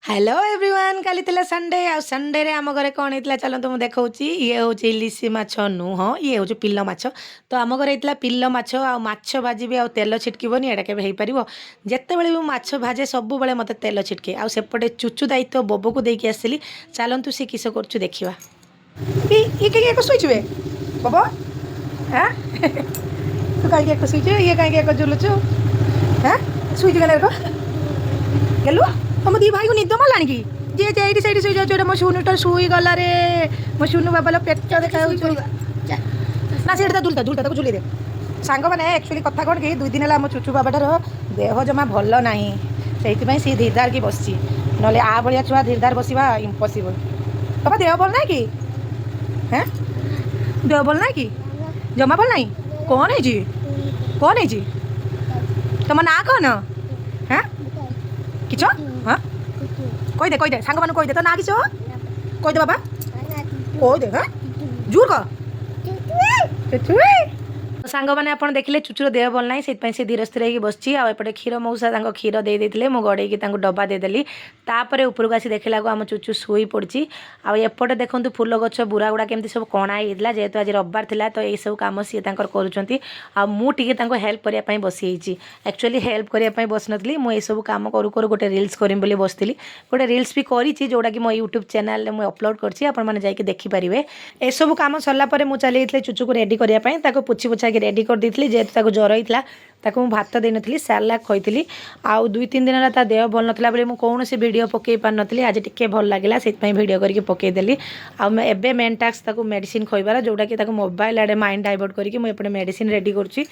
Hello everyone काली तेला Sunday आ Sunday रे आम घरे कौन होता चलते मुझे देखी ये हूँ इलिशी माछ नुह ये हूँ पिल्ल माछ तो आम घर होता पिल्ल माछ आ माछ भाजी आ तेल छिटकबनी एटा के हो जिते बड़े भी माछ भाजे सब बड़े मत तेल छिटके आ सेपटे चुचु दायित्व बोबो को देकी आसली चलतु सी किस कर देखा ये शुचे बोबो हाँ तू कहीं शुचे ये कहीं झुलुचु हाँ शुच गलु तुम दी भाई को निद मारानी कि जी ये सही शुई जाऊँ मो सुनुटा शुई गला रे मो सुनु बाबा पेट देखा ना सीटा झुलता झुलता झुली दे सांग मैंने एक्चुअली कथा कौन कि 2 दिन है चुचु बाबाटार देह जमा भल ना से सी धीरधार की बस ना आ भाया छुआ धीरधार बसवा इम्पसिबल बाबा देह भल ना कि हाँ देह भल ना कि जमा भल ना कौन है तुम ना कौन हाँ किच हाँ कहीदे सांग मान कहीदे तो ना किस कहीदे बाबा कहीदे हाँ जूर कह सांग मैंने आप देखिले चुचुर देह भल ना से धीरे स्थिर होगी बसची आपटे क्षीर मौसा क्षीर दे देते मुझे गड़े डब्बा देदेली तापर उपरको आसी देखला आम चुचु शुई पड़ी आपटे देखो फूल गछ बुरा गुड़ा केमती सब कणा होता जेहेतु आज रविवार था तो यही सब कम सी कर हेल्प करने बसी एक्चुअली हेल्प करने बस नी मुझे सब कम करू करू गोटे रिल्स करी बसती गोटे रिल्स भी करी जोटा कि मो यूट्यूब चैनल में अपलोड कर देखिपारे ए सब कम सरला मुझे चली चुचु को रेडी करने पोछी पोछा रेडी कर देती जेहेतु ज्वर होता ताको भात दे नी सालाक खी आउ 2-3 दिन है देह भल नाला बोले मुझे कौन से भिड पकई पार नी आज टे भल लगे से भिड करके पकईदेली आबे मेन टास्क मेडिसिन खइबार जोटा कि मोबाइल आड़े माइंड डाइवर्ट करके मुझे मेडिसिन रेडी करुँची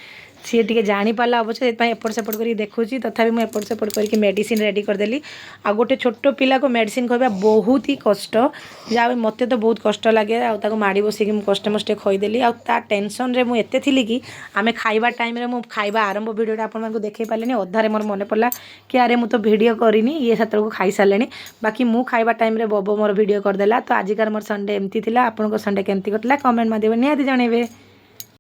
सी टे जापारा अवश्य से एपट सेपट कर देखुची तथापि मुझे एपट सेपट करके मेडिसिन रेडी करदेली आ गोटे छोट पिला को मेडिसिन खइबा बहुत ही कष्ट जहाँ मत तो बहुत कष्ट लगे माड़ी बसिक कष्टे मष्टे खईदेली आ टेंशन रे मुझे थी कि आम खाइबा टाइम रे मु खाइबा आरंभ वीडियोटा आपको देखई पारे अधारे मोर मन पड़ा कि अरे मुझे तो वीडियो करनी ये से खाई सारे बाकी मु खाइबा टाइम रे बबो मोर वीडियो करदेला तो आजिकार मोर संडे एमती थिला आपनको संडे केमती कटला कमेंट माध्यम निहाती जनइबे।